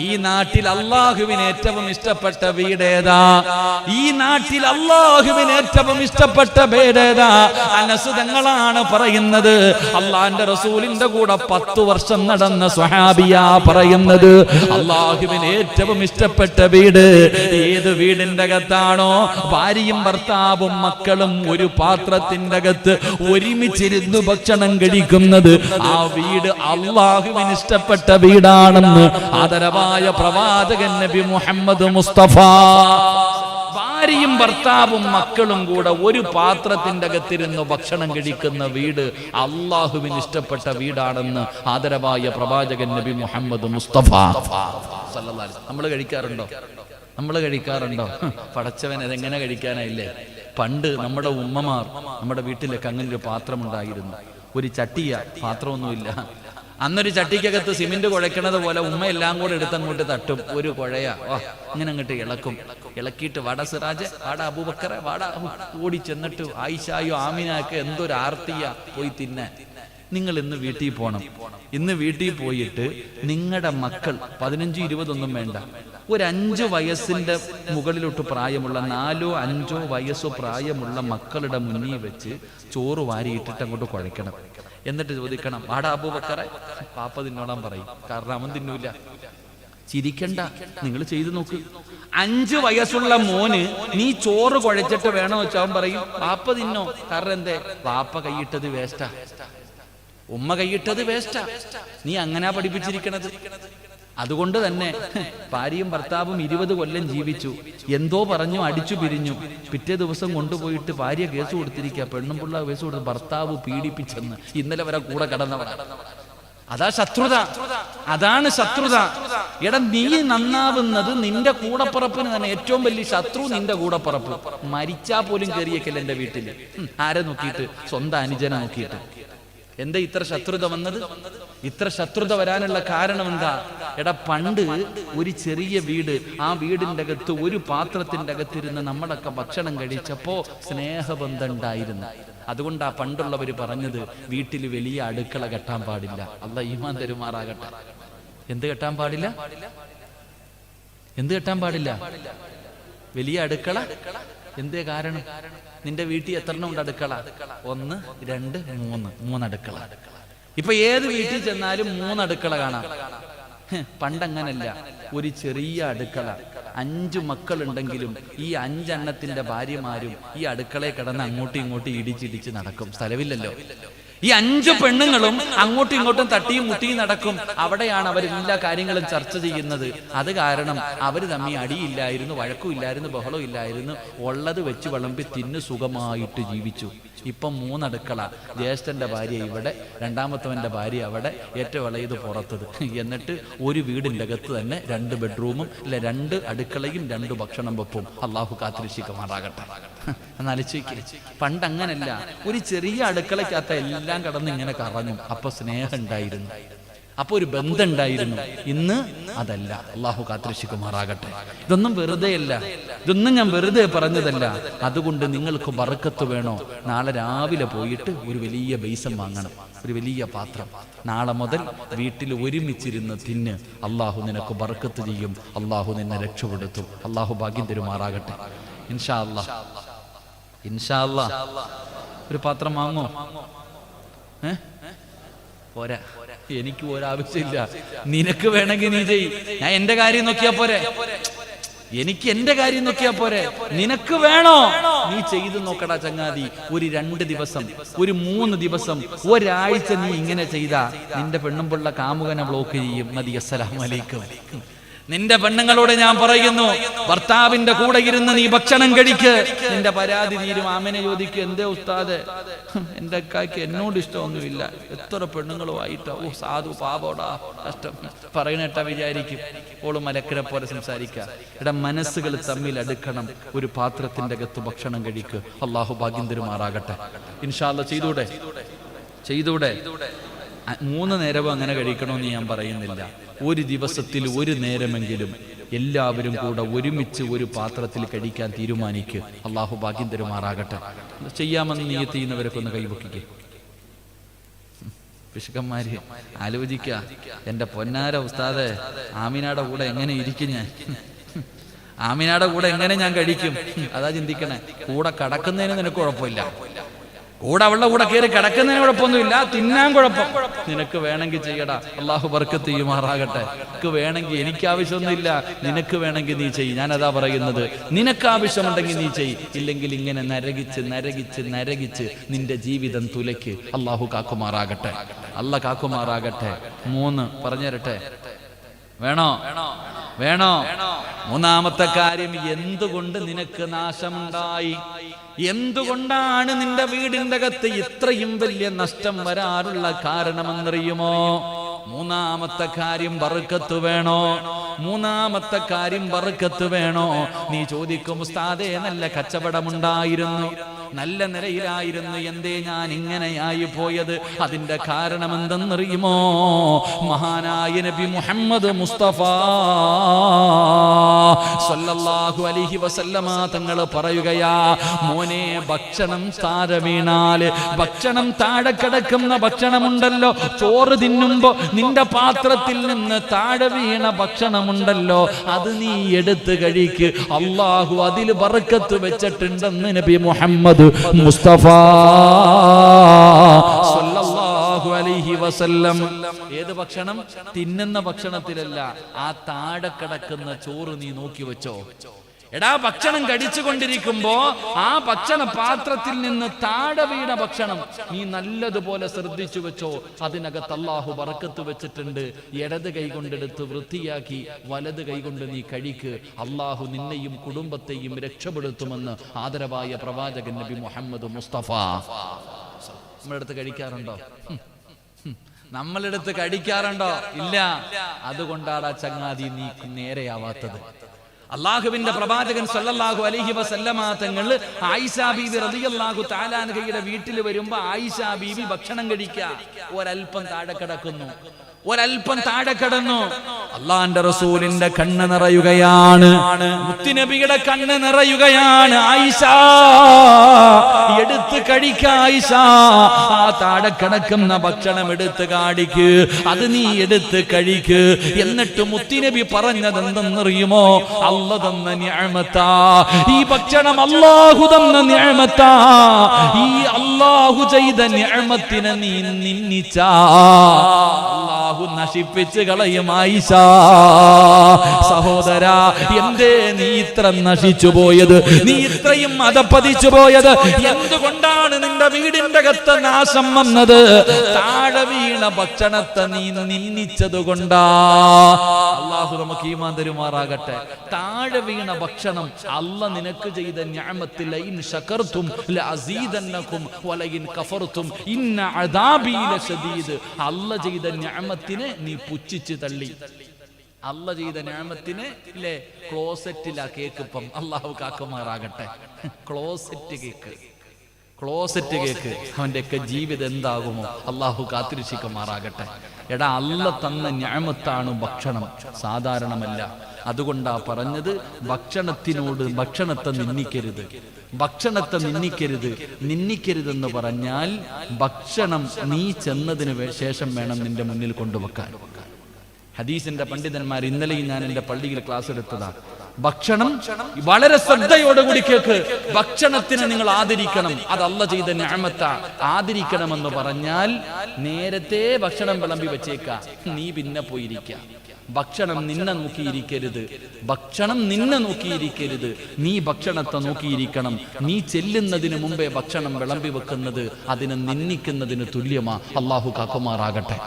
ഈ നാട്ടിൽ അള്ളാഹുവിന് ഏറ്റവും ഇഷ്ടപ്പെട്ട വീടേതാ? ഈ നാട്ടിൽ അള്ളാഹുവിന് ഏറ്റവും ഇഷ്ടപ്പെട്ട വീടേതാ? അനസ് തങ്ങളാണ് പറയുന്നത്. അള്ളാന്റെ റസൂലിന്റെ കൂടെ 10 വർഷം നടന്ന സ്വഹാബിയാ പറയുന്നത്, അള്ളാഹുവിന് ഏറ്റവും ഇഷ്ടപ്പെട്ട വീട് ഏത് വീടിന്റെ അകത്താണോ ഭാര്യയും ഭർത്താവും മക്കളും ഒരു പാത്രത്തിന്റെ അകത്ത് ഒരുമിച്ചിരുന്ന് ഭക്ഷണം കഴിക്കുന്നത്, ആ വീട് അള്ളാഹുവിന് ഇഷ്ടപ്പെട്ട വീടാണെന്ന് ആദരവായ പ്രവാചകൻ നബി മുഹമ്മദ് മുസ്തഫ. ഭാര്യയും ഭർത്താവും മക്കളും കൂടെ ഒരു പാത്രത്തിന്റെ അകത്തിരുന്ന് ഭക്ഷണം കഴിക്കുന്ന വീട് അള്ളാഹുവിന് ഇഷ്ടപ്പെട്ട വീടാണെന്ന് ആദരവായ പ്രവാചകൻ നബി മുഹമ്മദ് മുസ്തഫ. നമ്മൾ കഴിക്കാറുണ്ടോ? പടച്ചവൻ അതെങ്ങനെ കഴിക്കാനായില്ലേ? പണ്ട് നമ്മുടെ ഉമ്മമാർ, നമ്മുടെ വീട്ടിലൊക്കെ അങ്ങനെ ഒരു പാത്രമുണ്ടായിരുന്നു. ഒരു ചട്ടിയ, പാത്രമൊന്നുമില്ല. അന്നൊരു ചട്ടിക്കകത്ത് സിമെന്റ് കുഴക്കണത് പോലെ ഉമ്മ എല്ലാം കൂടെ എടുത്തങ്ങോട്ട് തട്ടും. ഒരു കുഴയാ, ഇങ്ങനെ അങ്ങോട്ട് ഇളക്കിയിട്ട് വാട സിറാജ്, വാട അബൂബക്കറെ, വാട ഓടി ചെന്നിട്ട് ആയിഷായോ ആമിനയൊക്കെ എന്തൊരു ആർത്തിയാ പോയി തിന്നാൻ. നിങ്ങൾ ഇന്ന് വീട്ടിൽ പോകണം. ഇന്ന് വീട്ടിൽ പോയിട്ട് നിങ്ങളുടെ മക്കൾ 15-20 ഒന്നും വേണ്ട, ഒരു 5 വയസ്സിന്റെ മുകളിലോട്ട് പ്രായമുള്ള 4-5 വയസ്സോ പ്രായമുള്ള മക്കളുടെ മുന്നിൽ വെച്ച് ചോറ് വാരിയിട്ടിട്ട് അങ്ങോട്ട് കുഴക്കണം. എന്നിട്ട് ചോദിക്കണം, വാടാ അബൂബക്കറെ, പാപ്പ തിന്നോടാൻ പറയും. കാരണം അവൻ തിന്നൂല. ചിരിക്കണ്ട, നിങ്ങൾ ചെയ്തു നോക്ക്. 5 വയസ്സുള്ള മോന് നീ ചോറ് കുഴച്ചിട്ട് വേണോ വെച്ചാൽ അവൻ പറയും പാപ്പ തിന്നോ. കാരണം എന്തേ? പാപ്പ കൈയിട്ടത് വേസ്റ്റാ, ഉമ്മ കൈയിട്ടത് വേസ്റ്റാ. നീ അങ്ങനാ പഠിപ്പിച്ചിരിക്കണത്. അതുകൊണ്ട് തന്നെ ഭാര്യയും ഭർത്താവും 20 കൊല്ലം ജീവിച്ചു. എന്തോ പറഞ്ഞു, അടിച്ചു പിരിഞ്ഞു. പിറ്റേ ദിവസം കൊണ്ടുപോയിട്ട് ഭാര്യ കേസ് കൊടുത്തിരിക്കുക, പെണ്ണും പിള്ള കേസ് കൊടുത്ത്, ഭർത്താവ് പീഡിപ്പിച്ചെന്ന്. ഇന്നലെ വരെ കൂടെ കടന്നവരാണ്. അതാ ശത്രുത, അതാണ് ശത്രുത. എടാ, നീ നന്നാവുന്നത് നിന്റെ കൂടപ്പറപ്പിന് തന്നെ. ഏറ്റവും വലിയ ശത്രു നിന്റെ കൂടപ്പറപ്പ്. മരിച്ചാ പോലും കയറിയേക്കല്ല എന്റെ വീട്ടില്. ആരെ നോക്കിയിട്ട്? സ്വന്തം അനുജനെ നോക്കിയിട്ട്. എന്താ ഇത്ര ശത്രുത വന്നത്? ഇത്ര ശത്രുത വരാനുള്ള കാരണം എന്താ? എടാ, പണ്ട് ഒരു ചെറിയ വീട്, ആ വീടിന്റെ അകത്ത് ഒരു പാത്രത്തിന്റെ അകത്തിരുന്ന് നമ്മളൊക്കെ ഭക്ഷണം കഴിച്ചപ്പോ സ്നേഹബന്ധം ഉണ്ടായിരുന്നു. അതുകൊണ്ടാ പണ്ടുള്ളവര് പറഞ്ഞത് വീട്ടിൽ വലിയ അടുക്കള കെട്ടാൻ പാടില്ല. അല്ലാഹ് ഈമാൻ തരുമാറാകട്ടെ. എന്ത് കെട്ടാൻ പാടില്ല? വലിയ അടുക്കള. എന്തേ കാരണം? നിന്റെ വീട്ടിൽ എത്രണ്ണം ഉണ്ട് അടുക്കള? 1, 2, 3 അടുക്കള. ഇപ്പൊ ഏത് വീട്ടിൽ ചെന്നാലും 3 അടുക്കള കാണാം. പണ്ടങ്ങനല്ല, ഒരു ചെറിയ അടുക്കള. 5 മക്കളുണ്ടെങ്കിലും ഈ 5 എണ്ണത്തിന്റെ ഭാര്യമാരും ഈ അടുക്കളയിൽ കിടന്ന് അങ്ങോട്ടും ഇങ്ങോട്ടും ഇടിച്ചിടിച്ച് നടക്കും. സ്ഥലമില്ലല്ലോ. ഈ 5 പെണ്ണുങ്ങളും അങ്ങോട്ടും ഇങ്ങോട്ടും തട്ടിയും മുട്ടിയും നടക്കും. അവിടെയാണ് അവരെല്ലാ കാര്യങ്ങളും ചർച്ച ചെയ്യുന്നത്. അത് കാരണം അവർ തമ്മിൽ അടിയില്ലായിരുന്നു, വഴക്കുമില്ലായിരുന്നു, ബഹളവും ഇല്ലായിരുന്നു. ഉള്ളത് വെച്ച് വിളമ്പി തിന്ന് സുഖമായിട്ട് ജീവിച്ചു. ഇപ്പം 3 അടുക്കള. ജ്യേഷ്ഠന്റെ ഭാര്യ ഇവിടെ, രണ്ടാമത്തവന്റെ ഭാര്യ അവിടെ, ഏറ്റവും ഇളയത് പുറത്തത്. എന്നിട്ട് ഒരു വീടിന്റെ അകത്ത് തന്നെ 2 ബെഡ്റൂമും 2 അടുക്കളയും 2 ഭക്ഷണം വെപ്പും. അള്ളാഹു കാത്തിരക്ഷിക്കുമാറാകട്ടെ. എന്നാലോചിക്ക്, പണ്ട് അങ്ങനല്ല. ഒരു ചെറിയ അടുക്കളക്കകത്ത് എല്ലാം കടന്ന് ഇങ്ങനെ കറങ്ങും. അപ്പൊ സ്നേഹം ഉണ്ടായിരുന്നു, അപ്പൊ ഒരു ബന്ധം ഉണ്ടായിരുന്നു. ഇന്ന് അതല്ല. അള്ളാഹു കാത്തിരക്ഷിക്കുമാറാകട്ടെ. ഇതൊന്നും വെറുതെ അല്ല, ഇതൊന്നും ഞാൻ വെറുതെ പറഞ്ഞതല്ല. അതുകൊണ്ട് നിങ്ങൾക്ക് ബർക്കത്ത് വേണോ? നാളെ രാവിലെ പോയിട്ട് ഒരു വലിയ ബേസം വാങ്ങണം, ഒരു വലിയ പാത്രം. നാളെ മുതൽ വീട്ടിൽ ഒരുമിച്ചിരുന്ന് തിന്ന്. അള്ളാഹു നിനക്ക് ബർക്കത്ത് ചെയ്യും. അള്ളാഹു നിന്നെ രക്ഷപ്പെടുത്തും. അള്ളാഹു ഭാഗ്യം തരുമാറാകട്ടെ. ഇൻഷാ അല്ലാഹ്, ഇൻഷാ അല്ലാഹ്. ഒരു പാത്രം വാങ്ങോ? പോരാ, എനിക്ക് ഒരാവശ്യമില്ല. നിനക്ക് വേണമെങ്കിൽ നീ ചെയ്. ഞാൻ എന്റെ കാര്യം നോക്കിയാ പോരെ. എനിക്ക് എന്റെ കാര്യം നോക്കിയാ പോരെ. നിനക്ക് വേണോ? നീ ചെയ്തു നോക്കടാ ചങ്ങാതി. ഒരു 2 ദിവസം, ഒരു 3 ദിവസം, ഒരാഴ്ച നീ ഇങ്ങനെ ചെയ്താ നിന്റെ പെണ്ണും പിള്ള കാമുകനെ ബ്ലോക്ക് ചെയ്യും. മതി. അസ്സലാമു അലൈക്കും. നിന്റെ പെണ്ണുങ്ങളോട് ഞാൻ പറയുന്നു, ഭർത്താവിന്റെ കൂടെ ഇരുന്ന് നീ ഭക്ഷണം കഴിക്ക്. നിന്റെ പരാതി തീരും. ആമനെ ചോദിക്കുക, എന്തേ ഉസ്താദ്, എന്റെ അക്കായ്ക്ക് എന്നോട് ഇഷ്ടമൊന്നുമില്ല, എത്ര പെണ്ണുങ്ങളുമായിട്ടോ, സാധു പാപോടാ, കഷ്ടം പറയണേട്ട വിചാരിക്കും. ഓള് മലക്കരെ പോലെ സംസാരിക്കുക. ഇവിടെ മനസ്സുകൾ തമ്മിൽ അടുക്കണം. ഒരു പാത്രത്തിന്റെ അകത്ത് ഭക്ഷണം കഴിക്ക്. അള്ളാഹു ഭാഗ്യം തരുമാറാകട്ടെ. ഇൻഷാ അല്ലാഹ്. ചെയ്തൂടെ? 3 നേരവും അങ്ങനെ കഴിക്കണമെന്ന് ഞാൻ പറയുന്നില്ല. ഒരു ദിവസത്തിൽ ഒരു നേരമെങ്കിലും എല്ലാവരും കൂടെ ഒരുമിച്ച് ഒരു പാത്രത്തിൽ കഴിക്കാൻ തീരുമാനിക്ക്. അള്ളാഹു ഭാഗ്യം തരുമാറാകട്ടെ. ചെയ്യാമെന്ന് നിയത്ത് ചെയ്യുന്നവരൊക്കെ ഒന്ന് കൈവക്കിക്കേ. പിശുക്കന്മാര് ആലോചിക്കുക, എൻ്റെ പൊന്നാര ഉസ്താദെ ആമിനയുടെ കൂടെ എങ്ങനെ ഇരിക്കും ഞാൻ, ആമിനയുടെ കൂടെ എങ്ങനെ ഞാൻ കഴിക്കും? അതാ ചിന്തിക്കണേ. കൂടെ കടക്കുന്നതിന് നിനക്ക് കുഴപ്പമില്ല, കൂടെ അവളുടെ കൂടെ കയറി കിടക്കുന്നതിന് കുഴപ്പമൊന്നുമില്ല, തിന്നാൻ കുഴപ്പം. നിനക്ക് വേണമെങ്കിൽ ചെയ്യടാ, അള്ളാഹു ബർക്കത്ത് ചെയ്യുമാറാകട്ടെ. നിനക്ക് വേണമെങ്കിൽ, എനിക്ക് ആവശ്യമൊന്നുമില്ല, നിനക്ക് വേണമെങ്കിൽ നീ ചെയ്യ്. ഞാനതാ പറയുന്നത്, നിനക്ക് ആവശ്യമുണ്ടെങ്കിൽ നീ ചെയ്യ്, ഇല്ലെങ്കിൽ ഇങ്ങനെ നരകിച്ച് നരകിച്ച് നരകിച്ച് നിന്റെ ജീവിതം തുലയ്ക്ക്. അള്ളാഹു കാക്കുമാറാകട്ടെ, അല്ല കാക്കുമാറാകട്ടെ. 3 പറഞ്ഞു തരട്ടെ, വേണോ? വേണോ? മൂന്നാമത്തെ കാര്യം, എന്തുകൊണ്ട് നിനക്ക് നാശമുണ്ടായി? എന്തുകൊണ്ടാണ് നിന്റെ വീടിന്റെ അകത്ത് ഇത്രയും വലിയ നഷ്ടം വരാറുള്ള കാരണമെന്നറിയുമോ? മൂന്നാമത്തെ കാര്യം ബർക്കത്ത് വേണോ? മൂന്നാമത്തെ കാര്യം ബർക്കത്ത് വേണോ? നീ ചോദിക്കും, ഉസ്താദേ നല്ല കച്ചവടമുണ്ടായിരുന്നു, നല്ല നിലയിലായിരുന്നു, എന്തേ ഞാൻ ഇങ്ങനെയായി പോയത്? അതിന്റെ കാരണം എന്തെന്നറിയുമോ? മഹാനായ നബി മുഹമ്മദ് മുസ്തഫ സല്ലല്ലാഹു അലൈഹി വസല്ലമ തങ്ങൾ പറയുകയാ, മോനെ, ഭക്ഷണം താഴെ വീണാല്, ഭക്ഷണം താഴെ കിടക്കുന്ന ഭക്ഷണമുണ്ടല്ലോ, ചോറ് തിന്നുമ്പോ നിന്റെ പാത്രത്തിൽ നിന്ന് താഴെ വീണ ഭക്ഷണമുണ്ടല്ലോ, അത് നീ എടുത്ത് കഴിക്ക്, അള്ളാഹു അതിൽ ബർക്കത്ത് വെച്ചിട്ടുണ്ടെന്ന് നബി മുഹമ്മദ് മുസ്തഫ സല്ലല്ലാഹു അലൈഹി വസല്ലം. ഏത് ഭക്ഷണം? തിന്നുന്ന ഭക്ഷണത്തിലല്ല, ആ താഴെ കിടക്കുന്ന ചോറ് നീ നോക്കി വെച്ചോ. എടാ, ഭക്ഷണം കഴിച്ചുകൊണ്ടിരിക്കുമ്പോ ആ ഭക്ഷണ പാത്രത്തിൽ നിന്ന് താഴെ വീണ ഭക്ഷണം നീ നല്ലതുപോലെ ശ്രദ്ധിച്ചു വെച്ചോ. അതിനകത്ത് അല്ലാഹു ബർക്കത്ത് വെച്ചിട്ടുണ്ട്. ഇടത് കൈ കൊണ്ടെടുത്ത് വൃത്തിയാക്കി വലത് കൈ കൊണ്ട് നീ കഴിക്ക്. അല്ലാഹു നിന്നെയും കുടുംബത്തെയും രക്ഷപ്പെടുത്തുമെന്ന് ആദരവായ പ്രവാചകൻ നബി മുഹമ്മദ് മുസ്തഫ. നമ്മളെടുത്ത് കഴിക്കാറുണ്ടോ? നമ്മളെടുത്ത് കഴിക്കാറുണ്ടോ? ഇല്ല. അതുകൊണ്ടാണ് ആ ചങ്ങാതി നീ നേരെയാവാത്തത്. അള്ളാഹുവിന്റെ പ്രവാചകൻ സല്ലല്ലാഹു അലൈഹി വസല്ലമ തങ്ങൾ ആയിഷ ബീബി റളിയല്ലാഹു തആല അൻഹയുടെ വീട്ടിൽ വരുമ്പോ ആയിഷ ബീബി ഭക്ഷണം കഴിക്കുക, ഒരൽപ്പം താഴെ കിടക്കുന്നു, ഒരൽപ്പം താഴെ കിടന്നു. അള്ളാന്റെ റസൂലിന്റെ കണ്ണ് നിറയുകയാണ്, മുത്തുനബിയുടെ കണ്ണ് നിറയുകയാണ്. ആയിഷ, എടുത്ത് കഴിക്ക ആയിഷ, ആ താഴെ കിടക്കുന്ന ഭക്ഷണം എടുത്ത് കാണിക്ക്, അത് നീ എടുത്ത് കഴിക്ക്. എന്നിട്ട് മുത്തുനബി പറഞ്ഞത് എന്തെന്നറിയുമോ? അല്ലാഹു തന്ന നിഅമത്താ, ഈ ഭക്ഷണം അല്ലാഹു തന്ന നിഅമത്താ, ഈ അല്ലാഹു ചെയ്ത നിഅമത്തിനെ നീ നിന്ദിച്ചാ അല്ലാഹു നശിപ്പിച്ച് കളയും. ആയിഷ സഹോദരാ, എന്തേ നീ ഇത്ര നശിച്ചു പോയത്? നീ ഇത്രയും അധപ്പതിച്ചു പോയത് എന്തുകൊണ്ടാണ്? നിന്റെ വീടിന്റെ അകത്ത് നാശം വന്നത് താഴെ വീണ ഭക്ഷണത്തെ നീ നിന്ദിച്ചത് കൊണ്ടാ. അല്ലാഹു നമുക്ക് ഈമാൻ തരുമാറാകട്ടെ. താഴെ വീണ ഭക്ഷണം അല്ല നിനക്ക് ചെയ്ത നിഅമത്തിൽ ലഇൻ ശകർതും ലഅസീദന്നകും വലഇൻ കഫർതും ഇന്ന അദാബി ലശദീദ്. അല്ല ചെയ്ത നിഅമത്തിനെ നീ പുച്ഛിച്ച് തള്ളി. അല്ല ചെയ്ത നിഅമത്തിനെ ഇല്ലേ, ക്ലോസറ്റിലാ കേക്ക്. ഇപ്പം അല്ലാഹു കാക്കുമാറാകട്ടെ. Closet cake, closet cake. അവന്റെയൊക്കെ ജീവിതം എന്താകുമോ? അല്ലാഹു കാത്തിരക്ഷിക്കുമാറാകട്ടെ. എടാ, അല്ല തന്ന നിഅമത്താണ് ഭക്ഷണം, സാധാരണമല്ല. അതുകൊണ്ടാ പറഞ്ഞത്, ഭക്ഷണത്തിനോട് ഭക്ഷണത്തെ നിന്ദിക്കരുത്, ഭക്ഷണത്തെ നിന്ദിക്കരുത്. നിന്ദിക്കരുതെന്ന് പറഞ്ഞാൽ ഭക്ഷണം നീ ചെന്നതിന് ശേഷം വേണം നിന്റെ മുന്നിൽ കൊണ്ടുവെക്കാൻ. ഹദീസിന്റെ പണ്ഡിതന്മാർ, ഇന്നലെയും ഞാൻ എന്റെ പള്ളിയിൽ ക്ലാസ് എടുത്തതാ. ഭക്ഷണം വളരെ ശ്രദ്ധയോടുകൂടി കേക്ക്. ഭക്ഷണത്തിനെ നിങ്ങൾ ആദരിക്കണം, അത് അല്ലാഹു ചെയ്ത നിഅമത്താ. ആദരിക്കണമെന്ന് പറഞ്ഞാൽ നേരത്തെ ഭക്ഷണം വിളമ്പി വെച്ചേക്ക, നീ പിന്നെ പോയിരിക്ക. ഭക്ഷണം നിന്നെ നോക്കിയിരിക്കരുത്, ഭക്ഷണം നിന്നെ നോക്കിയിരിക്കരുത്. നീ ഭക്ഷണത്തെ നോക്കിയിരിക്കണം. നീ ചെല്ലുന്നതിന് മുമ്പേ ഭക്ഷണം വിളമ്പി വെക്കുന്നത് അതിനെ നിന്ദിക്കുന്നതിന് തുല്യമാ. അല്ലാഹു കാക്കുമാറാകട്ടെ,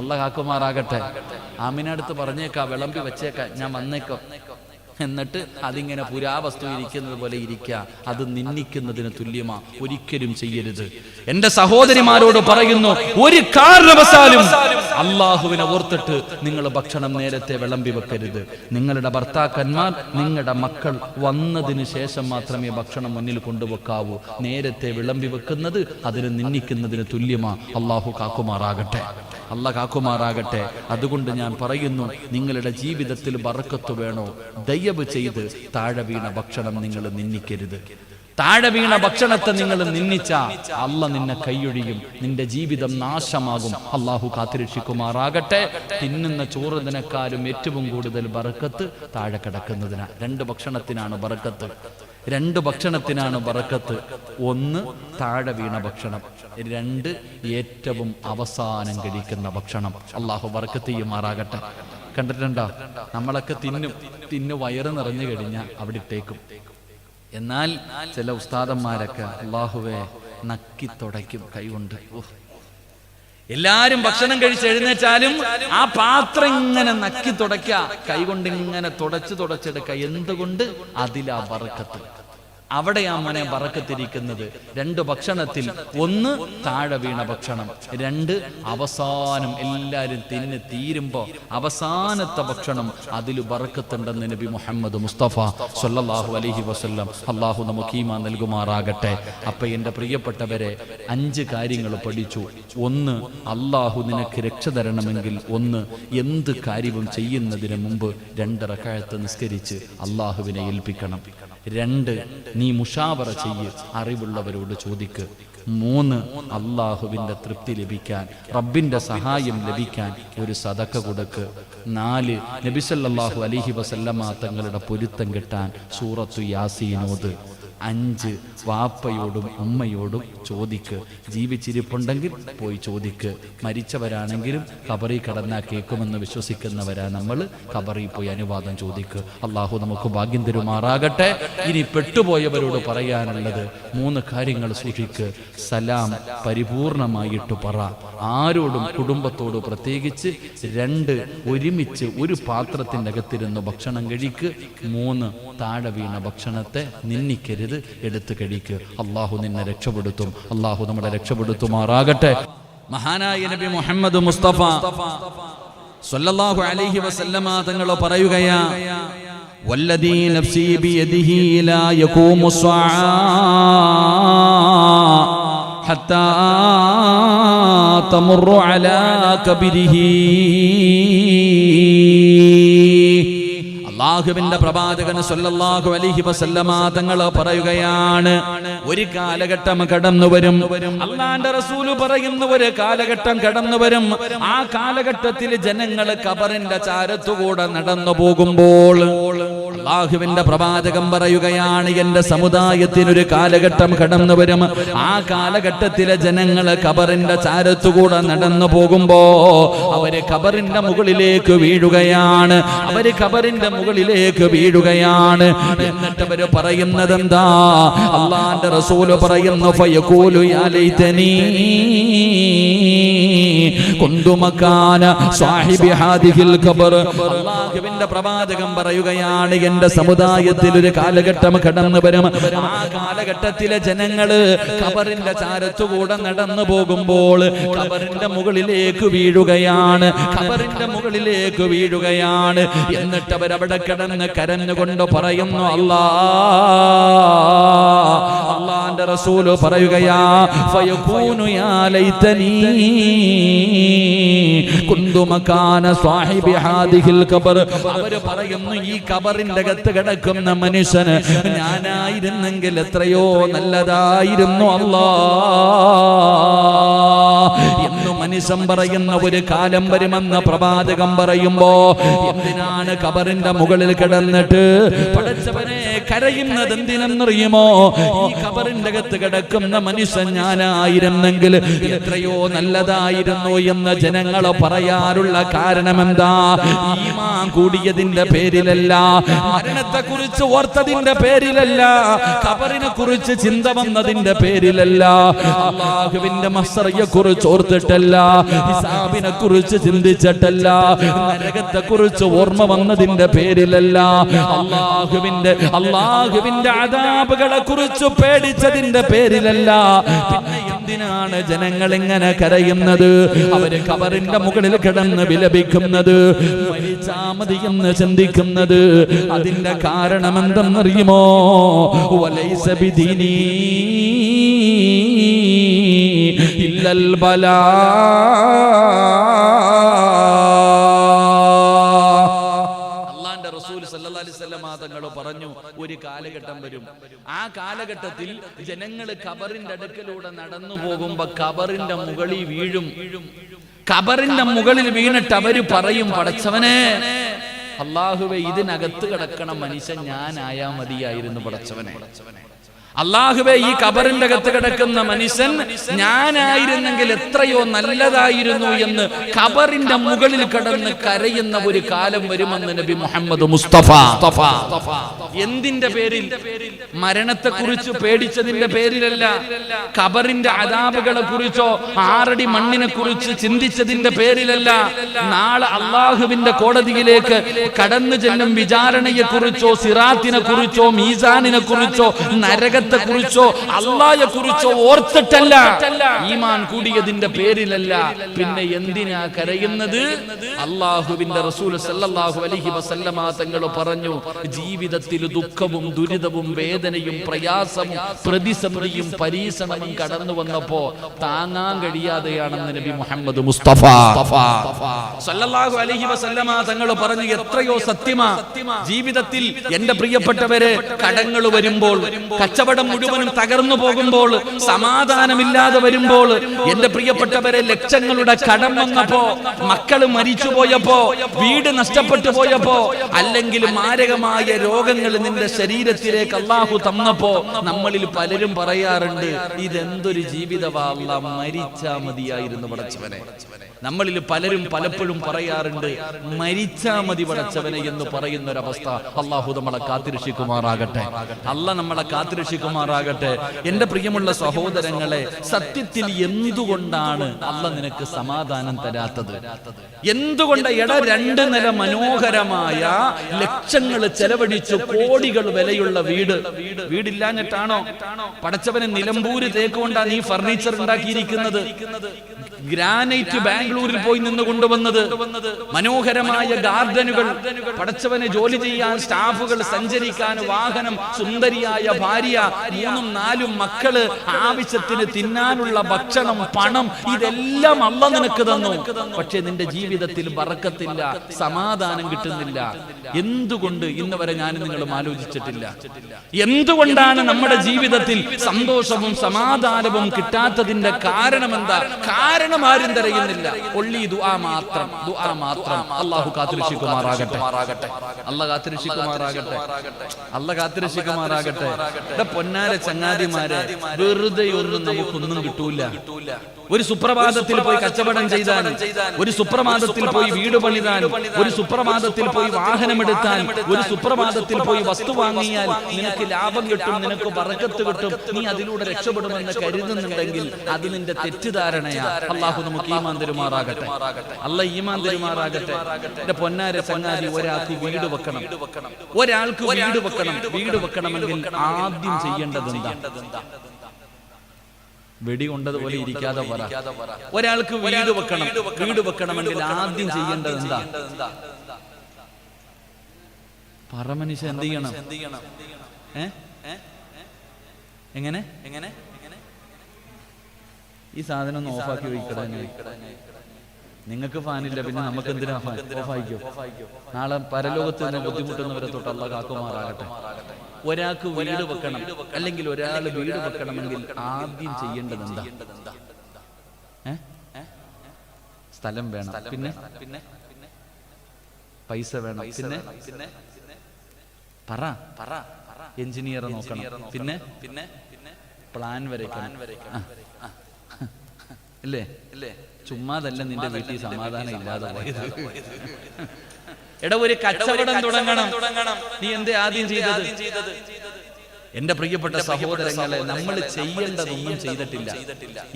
അല്ലാഹു കാക്കുമാറാകട്ടെ. ആമിനടുത്ത് പറഞ്ഞേക്കാ, വിളമ്പി വെച്ചേക്കാ, ഞാൻ വന്നേക്കാം. എന്നിട്ട് അതിങ്ങനെ പുരാവസ്തു ഇരിക്കുന്നത് പോലെ ഇരിക്കുക, അത് നിന്ദിക്കുന്നതിന് തുല്യമാ. ഒരിക്കലും ചെയ്യരുത്. എന്റെ സഹോദരിമാരോട് പറയുന്നു, ഒരു കാരണവശാലും അള്ളാഹുവിനെ ഓർത്തിട്ട് നിങ്ങൾ ഭക്ഷണം നേരത്തെ വിളമ്പി വെക്കരുത്. നിങ്ങളുടെ ഭർത്താക്കന്മാർ, നിങ്ങളുടെ മക്കൾ വന്നതിന് ശേഷം മാത്രമേ ഭക്ഷണം മുന്നിൽ കൊണ്ടുവെക്കാവൂ. നേരത്തെ വിളമ്പി വെക്കുന്നത് അതിനെ നിന്ദിക്കുന്നതിന് തുല്യമാ. അള്ളാഹു കാക്കുമാറാകട്ടെ, അല്ലാഹു കാക്കുമാറാകട്ടെ. അതുകൊണ്ട് ഞാൻ പറയുന്നു, നിങ്ങളുടെ ജീവിതത്തിൽ ബർക്കത്ത് വേണോ? ദയവ് ചെയ്ത് താഴെ വീണ ഭക്ഷണം നിങ്ങൾ നിന്ദിക്കരുത്. താഴെ വീണ ഭക്ഷണത്തെ നിങ്ങൾ നിന്ദിച്ച അള്ളാഹ് നിന്നെ കൈയൊഴിയും, നിന്റെ ജീവിതം നാശമാകും. അള്ളാഹു കാത്തിരക്ഷിക്കുമാറാകട്ടെ. തിന്നുന്ന ചോറുതിനേക്കാളും ഏറ്റവും കൂടുതൽ ബറക്കത്ത് താഴെ കിടക്കുന്നതിനാ. 2 ഭക്ഷണത്തിനാണ് ബറക്കത്ത്, 2 ഭക്ഷണത്തിനാണ് ബറക്കത്ത്. 1 താഴെ വീണ ഭക്ഷണം, 2 ഏറ്റവും അവസാനം കഴിക്കുന്ന ഭക്ഷണം. അള്ളാഹു ബറക്കത്ത് ചെയ്യുമാറാകട്ടെ. കണ്ടിട്ടുണ്ടോ? നമ്മളൊക്കെ തിന്നു വയറ് നിറഞ്ഞു കഴിഞ്ഞാൽ അവിടെ ഇട്ടേക്കും. എന്നാൽ ചില ഉസ്താദന്മാരൊക്കെ അല്ലാഹുവേ നക്കി തുടയ്ക്കും കൈകൊണ്ട്. എല്ലാരും ഭക്ഷണം കഴിച്ച് എഴുന്നേറ്റാലും ആ പാത്രം ഇങ്ങനെ നക്കി തുടയ്ക്ക, കൈകൊണ്ട് ഇങ്ങനെ തുടച്ചെടുക്ക. എന്തുകൊണ്ട്? അതിലാ ബറക്കത്ത്. അവിടെയാ മോനെ ബറക്കത്തിരിക്കുന്നത്. 2 ഭക്ഷണത്തിൽ 1 താഴെ വീണ ഭക്ഷണം, 2 അവസാനം എല്ലാരും തിന്ന് തീരുമ്പോ അവസാനത്തെ ഭക്ഷണം, അതിൽ ബറക്കത്തുണ്ടെന്ന് നബി മുഹമ്മദ് മുസ്തഫ സ്വല്ലല്ലാഹു അലൈഹി വസല്ലം. അള്ളാഹു നമുക്ക് ഈമാൻ നൽകുമാറാകട്ടെ. അപ്പൊ എന്റെ പ്രിയപ്പെട്ടവരെ, 5 കാര്യങ്ങൾ പഠിച്ചു. 1, അള്ളാഹു നിനക്ക് രക്ഷ തരണമെങ്കിൽ 1, എന്ത് കാര്യവും ചെയ്യുന്നതിന് മുമ്പ് 2 റക്അത്ത് നിസ്കരിച്ച് അള്ളാഹുവിനെ ഏൽപ്പിക്കണം. 2, നീ മുഷാവറ ചെയ്യ്, അറിവുള്ളവരോട് ചോദിക്ക്. 3, അള്ളാഹുവിൻ്റെ തൃപ്തി ലഭിക്കാൻ, റബ്ബിൻ്റെ സഹായം ലഭിക്കാൻ ഒരു സദക്ക കൊടുക്ക്. 4, നബി സല്ലല്ലാഹു അലൈഹി വസല്ലമ തങ്ങളുടെ പൊരുത്തം കിട്ടാൻ സൂറത്തു യാസീൻ ഓത്. 5, വാപ്പയോടും ഉമ്മയോടും ചോദിക്ക്. ജീവിച്ചിരിപ്പുണ്ടെങ്കിൽ പോയി ചോദിക്ക്. മരിച്ചവരാണെങ്കിലും ഖബറിൽ കിടന്നാ കേൾക്കുമെന്ന് വിശ്വസിക്കുന്നവരാ നമ്മൾ. ഖബറിൽ പോയി അനുവാദം ചോദിക്ക്. അള്ളാഹു നമുക്ക് ഭാഗ്യം തരുമാറാകട്ടെ. ഇനി പെട്ടുപോയവരോട് പറയാനുള്ളത് 3 കാര്യങ്ങൾ സൂക്ഷിക്ക്. സലാം പരിപൂർണമായിട്ട് പറ, ആരോടും കുടുംബത്തോട് പ്രത്യേകിച്ച്. 2, ഒരുമിച്ച് ഒരു പാത്രത്തിൻ്റെ അകത്തിരുന്ന് ഭക്ഷണം കഴിക്ക്. 3, താഴെ വീണ ഭക്ഷണത്തെ നിന്ദിക്കരുത്, എടുത്തു കഴിക്ക്. അള്ളാഹു നിന്നെ രക്ഷപ്പെടുത്തും. അള്ളാഹു നമ്മളെ രക്ഷപ്പെടുത്തുമാറാകട്ടെ. മഹാനായ നബി മുഹമ്മദ് മുസ്തഫ സ്വല്ലല്ലാഹു അലൈഹി വസല്ലമ തങ്ങൾ പറയുകയാ, വല്ലദീ നഫ്സി ബിയദിഹി ലാ യഖൂമു സ്സാഅ ഹത്താ തമുറു അലാ കബരിഹി. അല്ലാഹുവിന്റെ പ്രവാചകൻ സ്വല്ലല്ലാഹു അലൈഹി വസല്ലമ തങ്ങൾ പറയുകയാണ്, ഒരു കാലഘട്ടം കടന്നു വരും. അല്ലാഹുവിന്റെ റസൂൽ പറയുന്ന ഒരു കാലഘട്ടം കടന്നു വരും. ആ കാലഘട്ടത്തിൽ ജനങ്ങൾ ഖബറിന്റെ ചാരത്തുകൂടെ നടന്നു പോകുമ്പോൾ അല്ലാഹുവിന്റെ പ്രവാചകൻ പറയുകയാണ്, എന്റെ സമുദായത്തിനൊരു കാലഘട്ടം കടന്നു വരും. ആ കാലഘട്ടത്തിലെ ജനങ്ങൾ ഖബറിന്റെ ചാരത്തുകൂടെ നടന്നു പോകുമ്പോ അവര് ഖബറിന്റെ മുകളിലേക്ക് വീഴുകയാണ്. അവര് ഖബറിന്റെ മുകളിലേക്ക് വീഴുകയാണ്. എന്നിട്ട് അവര് പറയുന്നത് എന്താ? അല്ലാഹുവിന്റെ റസൂല് പറയുന്നു, ഫയഖൂലു യാ ലൈതനി കുന്തു മകാന സാഹിബി ഹാദിഹിൽ ഖബർ. അല്ലാഹുവിന്റെ പ്രവാചകൻ പറയുകയാണ്, എന്റെ സമുദായത്തിൽ ഒരു കാലഘട്ടം കടന്നു വരും. ആ കാലഘട്ടത്തിലെ ജനങ്ങള് ഖബറിന്റെ ചാരത്തുകൂടെ നടന്നു പോകുമ്പോൾ ഖബറിന്റെ മുകളിലേക്ക് വീഴുകയാണ്. ഖബറിന്റെ മുകളിലേക്ക് വീഴുകയാണ്. എന്നിട്ട് അവരവിടെ കിടന്ന് കരഞ്ഞുകൊണ്ട് പറയുന്നു, അല്ലാഹുവിന്റെ റസൂൽ പറയുകയാ, ഫയഖൂനു യാ ലൈതനി കുന്തു മകാന സാഹിബി ഹാദിഹിൽ ഖബർ. അവര് പറയുന്നു, ഈ ഖബറിന്റെ അകത്ത് കിടക്കുന്ന മനുഷ്യന് ഞാനായിരുന്നെങ്കിൽ എത്രയോ നല്ലതായിരുന്നു എന്ന് മനുഷ്യൻ പറയുന്ന ഒരു കാലം വരുമെന്ന് പ്രവാചകൻ പറയുമ്പോ, എന്തിനാണ് ഖബറിന്റെ മുകളിൽ കിടന്നിട്ട് പടച്ചവനെ കരയുന്നത്? എന്തിനെന്നറിയുമോ? ഈ ഖബറിന്റെ അകത്ത് കിടക്കുന്ന മനുഷ്യൻ ഞാനായിരുന്നെങ്കിൽ എത്രയോ നല്ലതായിരുന്നു എന്ന് ജനങ്ങൾ പറയാറുള്ള കാരണം എന്താ? ഈമാൻ കൂടിയതിന്റെ പേരിലല്ല, മരണത്തെ കുറിച്ച് ഓർത്തതിന്റെ പേരിലല്ല, ഖബറിനെ കുറിച്ച് ചിന്ത വന്നതിന്റെ പേരിലല്ല, അല്ലാഹുവിന്റെ മഹ്ശറയെ കുറിച്ച് ഓർത്തിട്ടല്ല, ഹിസാബിനെ കുറിച്ച് ചിന്തിച്ചിട്ടല്ല, നരകത്തെ കുറിച്ച് ഓർമ്മ വന്നതിന്റെ പേരിലല്ല, അല്ലാഹുവിന്റെ അദാബുകളെ കുറിച്ച് പേടിച്ചതിന്റെ പേരിലല്ല. പിന്നെ എന്തിനാണ് ജനങ്ങൾ ഇങ്ങനെ കരയുന്നത്? അവര് ഖബറിന്റെ മുകളിൽ കിടന്ന് വിലപിക്കുന്നത്, മരിച്ചാ മതി എന്ന് ചിന്തിക്കുന്നത്? അതിന്റെ കാരണം എന്തെന്നറിയുമോ? വലൈസ ബിദീനി ഇല്ലൽ ബലാ. അള്ളാന്റെ റസൂൽ സല്ലല്ലാഹു അലൈഹി വസല്ലം തങ്ങൾ പറഞ്ഞു, ഒരു കാലഘട്ടം വരും, ആ കാലഘട്ടത്തിൽ ജനങ്ങൾ ഖബറിന്റെ അടുക്കലൂടെ നടന്നു പോകുമ്പോ ഖബറിന്റെ മുകളിൽ വീഴും. ഖബറിന്റെ മുകളിൽ വീണിട്ട് അവര് പറയും, പടച്ചവനെ, അല്ലാഹുവേ, ഇതിനകത്ത് കിടക്കണ മനുഷ്യൻ ഞാനായാ മതിയായിരുന്നു പടച്ചവനെ. അല്ലാഹുവേ, ഈ ഖബറിന്റെ അകത്ത് കിടക്കുന്ന മനുഷ്യൻ ഞാനായിരുന്നെങ്കിൽ എത്രയോ നല്ലതായിരുന്നു എന്ന് ഖബറിന്റെ മുകളിൽ കിടന്ന് കരയുന്ന ഒരു കാലം വരുമെന്ന് നബി മുഹമ്മദ് മുസ്തഫ. എന്തിന്റെ പേരിൽ? മരണത്തെ കുറിച്ച് പേടിച്ചതിന്റെ പേരിലല്ല, ഖബറിന്റെ അദാബുകളെ കുറിച്ചോ 6 അടി മണ്ണിനെ കുറിച്ച് ചിന്തിച്ചതിന്റെ പേരിലല്ല. നാളെ അല്ലാഹുവിന്റെ കോടതിയിലേക്ക് കടന്നു ചെല്ലും വിചാരണയെ കുറിച്ചോ, സിറാത്തിനെ കുറിച്ചോ, മീസാനിനെ കുറിച്ചോ, നരക കുറിച്ചോ, അല്ലാഹയെ കുറിച്ചോ ഓർത്തിട്ടല്ല, ഈമാൻ കൂടിയതിന്റെ പേരിലല്ല. പിന്നെ എന്തിനാ കരയുന്നത്? അല്ലാഹുവിന്റെ റസൂൽ സല്ലല്ലാഹു അലൈഹി വസല്ലമ തങ്ങൾ പറഞ്ഞു, ജീവിതത്തിൽ ദുഃഖവും ദുരിതവും വേദനയും പ്രയാസവും പ്രതിസന്ധിയും പരീക്ഷണവും കടന്നു വന്നപ്പോ താങ്ങാൻ കഴിയാതെയാണെന്ന് നബി മുഹമ്മദ് മുസ്തഫ സല്ലല്ലാഹു അലൈഹി വസല്ലമ തങ്ങൾ പറഞ്ഞു, എത്രയോ സത്യമാ. ജീവിതത്തിൽ എന്റെ പ്രിയപ്പെട്ടവരെ, കടങ്ങൾ വരുമ്പോൾ, കച്ചവടം മുഴുവനും തകർന്നു പോകുമ്പോൾ, സമാധാനമില്ലാതെ വരുമ്പോൾ, എന്റെ പ്രിയപ്പെട്ടവരെ, ലക്ഷങ്ങളുടെ കടം വന്നപ്പോ, മക്കള് മരിച്ചു പോയപ്പോ, വീട് നഷ്ടപ്പെട്ടു പോയപ്പോ, അല്ലെങ്കിൽ മാരകമായ രോഗങ്ങൾ നിന്റെ ശരീരത്തിലേക്ക് അല്ലാഹു തന്നപ്പോ, നമ്മളിൽ പലരും പറയാറുണ്ട്, ഇതെന്തൊരു ജീവിതവാ, അല്ലാ, മരിച്ചാ മതിയായിരുന്നു പടച്ചവനെ. നമ്മളിൽ പലരും പലപ്പോഴും പറയാറുണ്ട്, മരിച്ചാ മതി പടച്ചവനെ എന്ന് പറയുന്ന ഒരവസ്ഥ. അല്ലാഹു നമ്മളെ കാത്തിരക്ഷിക്കുമാറാകട്ടെ. അല്ലാഹ് നമ്മളെ കാത്തിരക്ഷിക്കുമാറാകട്ടെ. എന്റെ പ്രിയമുള്ള സഹോദരങ്ങളെ, സത്യത്തിൽ എന്തുകൊണ്ടാണ് അല്ലാഹ് നിനക്ക് സമാധാനം തരാത്തത്? എന്തുകൊണ്ട്? 2 നില മനോഹരമായ ലക്ഷങ്ങൾ ചെലവഴിച്ച് കോടികൾ വിലയുള്ള വീടില്ലാഞ്ഞിട്ടാണോ? പടച്ചവനെ, നിലമ്പൂര് തേക്കുകൊണ്ടാ നീ ഫർണിച്ചർ ഉണ്ടാക്കിയിരിക്കുന്നത്. ഗ്രാനൈറ്റ് ബാംഗ്ലൂരിൽ പോയി നിന്ന് കൊണ്ടുവന്നത്. മനോഹരമായ ഗാർഡനുകൾ, പടച്ചവനെ, ജോലി ചെയ്യാൻ സ്റ്റാഫുകൾ, സഞ്ചരിക്കാൻ വാഹനം, സുന്ദരിയായ ഭാര്യ, 3-4 മക്കള്, ആവശ്യത്തിന് തിന്നാനുള്ള ഭക്ഷണം, പണം, ഇതെല്ലാം അല്ലാഹ് നിനക്ക് തന്നു. പക്ഷെ നിന്റെ ജീവിതത്തിൽ ബറക്കത്തില്ല, സമാധാനം കിട്ടുന്നില്ല. എന്തുകൊണ്ട്? ഇന്ന് വരെ ഞാൻ നിങ്ങളും ആലോചിച്ചിട്ടില്ല. എന്തുകൊണ്ടാണ് നമ്മുടെ ജീവിതത്തിൽ സന്തോഷവും സമാധാനവും കിട്ടാത്തതിന്റെ കാരണം എന്താ? കാരണം ആരും തരയുന്നില്ല. ഒള്ളി ദുആ മാത്രം, ദുആ മാത്രം. അല്ലാഹു കാത്തിരക്ഷിക്കുമാറാകട്ടെ. അല്ലാഹ് കാത്തിരക്ഷിക്കുമാറാകട്ടെ. അല്ലാഹ് കാത്തിരക്ഷിക്കുമാറാകട്ടെ. പൊന്നാര ചങ്ങാതിമാരെ, വെറുതെ ഒന്നും നമുക്കൊന്നും കിട്ടൂല. ഒരു സുപ്രഭാതത്തിൽ പോയി കച്ചവടം ചെയ്താൽ, ഒരു സുപ്രഭാതത്തിൽ പോയി വീട് പണിതാൽ, ഒരു സുപ്രഭാതത്തിൽ പോയി വാഹനമെടുത്താൽ, ഒരു സുപ്രഭാതത്തിൽ പോയി വസ്തു വാങ്ങിയാൽ നിനക്ക് ലാഭം കിട്ടും, നിനക്ക് ബറക്കത്ത് കിട്ടും, നീ അതിലൂടെ രക്ഷപ്പെടുമെന്ന് കരുതുന്നുണ്ടെങ്കിൽ അത് നിന്റെ തെറ്റിദ്ധാരണയാ. അല്ലാഹു നമുക്ക് ഈമാൻ തരുമാറാകട്ടെ. അല്ലാഹ് ഈമാൻ തരുമാറാകട്ടെ. എന്റെ പൊന്നാര ചങ്ങാതി, ഒരാൾക്ക് വീട് വെക്കണം. ഒരാൾക്ക് വീട് വെക്കണം. വീട് വെക്കണമെങ്കിൽ ആദ്യം ചെയ്യേണ്ടത് എന്താ? വെടി കൊണ്ടതുപോലെ ഇരിക്കാതെ പറ. ഒരാൾക്ക് വീട് വെക്കണം. വീട് വെക്കണമെങ്കിൽ ആദ്യം ചെയ്യേണ്ടത് എന്താ? പറ മനുഷ്യ, എന്ത് ചെയ്യണം? എങ്ങനെ? ഈ സാധനം ഒന്ന് ഓഫാക്കി വയ്ക്കട. നിങ്ങൾക്ക് ഫാനില്ല, പിന്നെ നമുക്ക് എന്തിനാ ഫാൻ? ഓഫായിക്കോ. നാളെ പരലോകത്ത് തന്നെ ബുദ്ധിമുട്ടുന്നവരെ തൊട്ട് അല്ലാഹ് കാക്കുമാറാകട്ടെ. ഒരാൾക്ക് വീട് വെക്കണം, അല്ലെങ്കിൽ ഒരാൾ വീട് വെക്കണമെങ്കിൽ ആദ്യം ചെയ്യേണ്ടത് എന്താ? സ്ഥലം വേണം, പിന്നെ പൈസ വേണം, പിന്നെ പറ എഞ്ചിനീയറെ നോക്കണം, പിന്നെ പ്ലാൻ വരയ്ക്കണം. അല്ലേ? ചുമ്മാതല്ല നിന്റെ വീട്ടിൽ സമാധാനം ഇല്ലാതെ പോയത്. എടാ, ഒരു കച്ചവടം തുടങ്ങണം. നീ എന്തേ ആദ്യം ചെയ്തത്? എന്റെ പ്രിയപ്പെട്ട സഹോദരങ്ങളെ, നമ്മൾ ചെയ്യേണ്ടതൊന്നും ചെയ്തിട്ടില്ല